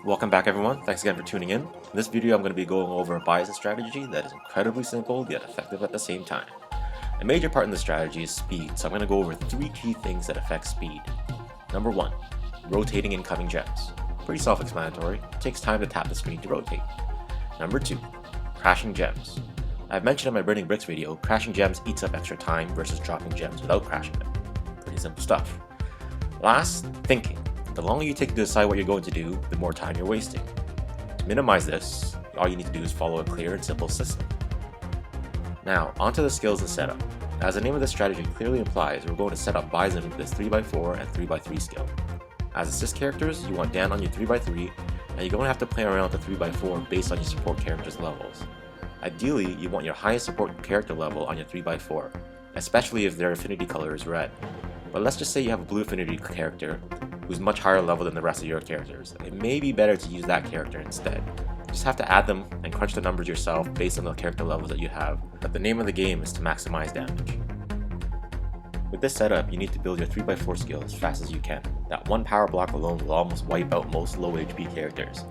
Welcome back everyone, thanks again for tuning in. In this video I'm going to be going over a Bison strategy that is incredibly simple yet effective at the same time. A major part in the strategy is speed, so I'm going to go over 3 key things that affect speed. Number 1. Rotating incoming gems. Pretty self-explanatory, it takes time to tap the screen to rotate. Number 2. Crashing gems. I've mentioned in my Burning Bricks video, crashing gems eats up extra time versus dropping gems without crashing them. Pretty simple stuff. Last, thinking. The longer you take to decide what you're going to do, the more time you're wasting. To minimize this, all you need to do is follow a clear and simple system. Now, onto the skills and setup. As the name of this strategy clearly implies, we're going to set up Bison with this 3x4 and 3x3 skill. As assist characters, you want Dan on your 3x3, and you're going to have to play around with the 3x4 based on your support characters' levels. Ideally, you want your highest support character level on your 3x4, especially if their affinity color is red. But let's just say you have a blue affinity character who's much higher level than the rest of your characters. It may be better to use that character instead. You just have to add them and crunch the numbers yourself based on the character levels that you have, but the name of the game is to maximize damage. With this setup, you need to build your 3x4 skill as fast as you can. That one power block alone will almost wipe out most low HP characters.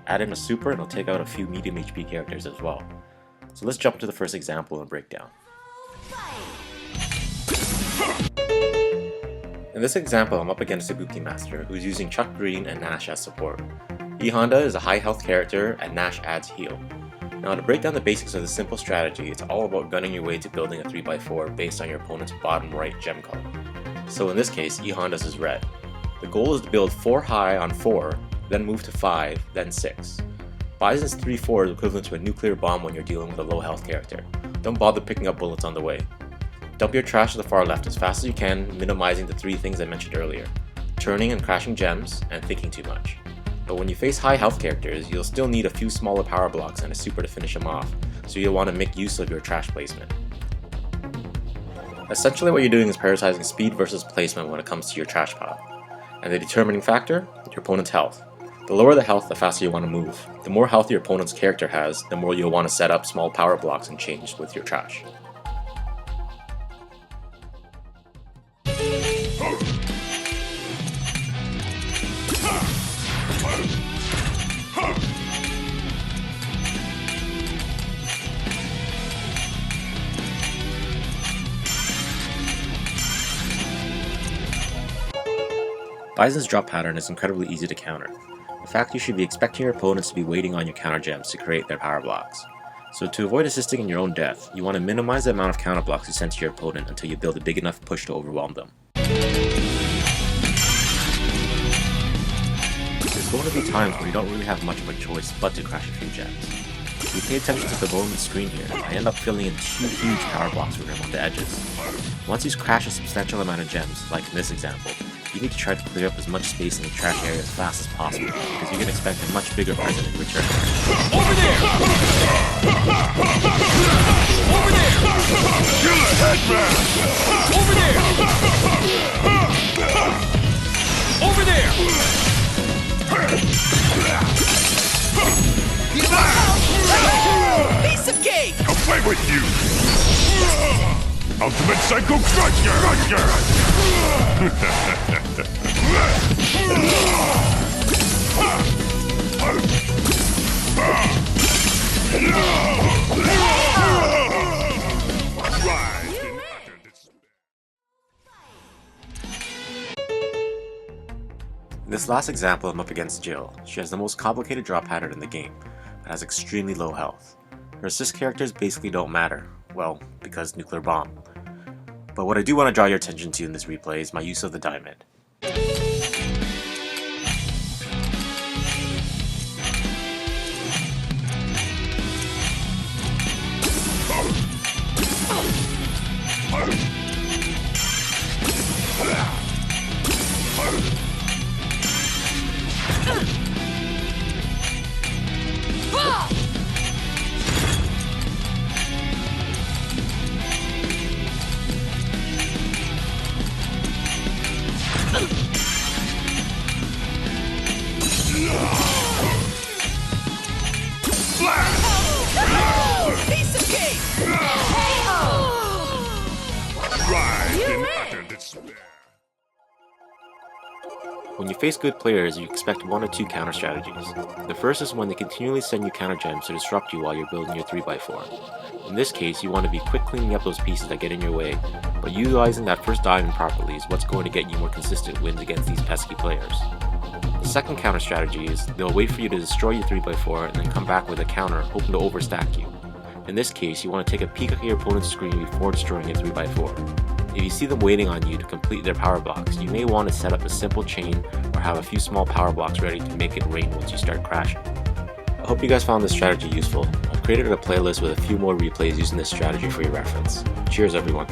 Add in a super and it'll take out a few medium HP characters as well. So let's jump to the first example and breakdown. In this example, I'm up against a Ibuki Master who's using Chuck Green and Nash as support. E Honda is a high health character and Nash adds heal. Now to break down the basics of this simple strategy, it's all about gunning your way to building a 3x4 based on your opponent's bottom right gem color. So in this case, E Honda's is red. The goal is to build 4 high on 4, then move to 5, then 6. Bison's 3-4 is equivalent to a nuclear bomb when you're dealing with a low health character. Don't bother picking up bullets on the way. Dump your trash to the far left as fast as you can, minimizing the 3 things I mentioned earlier: turning and crashing gems, and thinking too much. But when you face high health characters, you'll still need a few smaller power blocks and a super to finish them off, so you'll want to make use of your trash placement. Essentially what you're doing is prioritizing speed versus placement when it comes to your trash pile. And the determining factor? Your opponent's health. The lower the health, the faster you want to move. The more health your opponent's character has, the more you'll want to set up small power blocks and change with your trash. Bison's drop pattern is incredibly easy to counter. In fact, you should be expecting your opponents to be waiting on your counter gems to create their power blocks. So to avoid assisting in your own death, you want to minimize the amount of counter blocks you send to your opponent until you build a big enough push to overwhelm them. There's going to be times where you don't really have much of a choice but to crash a few gems. If you pay attention to the below the screen here, I end up filling in 2 huge power blocks for him on the edges. Once you crash a substantial amount of gems, like in this example, you need to try to clear up as much space in the trash area as fast as possible, because you can expect a much bigger present in return. Over there! Over there! Kill a headman! Over there! Over there! Piece of cake! I'll play with you! Ultimate Psycho Crusher! In this last example, I'm up against Jill. She has the most complicated drop pattern in the game, but has extremely low health. Her assist characters basically don't matter, well, because nuclear bomb. But what I do want to draw your attention to in this replay is my use of the diamond. Piece of cake! Rise in utter despair. When you face good players, you expect one or two counter strategies. The first is when they continually send you counter gems to disrupt you while you're building your 3x4. In this case, you want to be quick cleaning up those pieces that get in your way, but utilizing that first diamond properly is what's going to get you more consistent wins against these pesky players. The second counter strategy is they'll wait for you to destroy your 3x4 and then come back with a counter hoping to overstack you. In this case, you want to take a peek at your opponent's screen before destroying your 3x4. If you see them waiting on you to complete their power blocks, you may want to set up a simple chain or have a few small power blocks ready to make it rain once you start crashing. I hope you guys found this strategy useful. I've created a playlist with a few more replays using this strategy for your reference. Cheers everyone.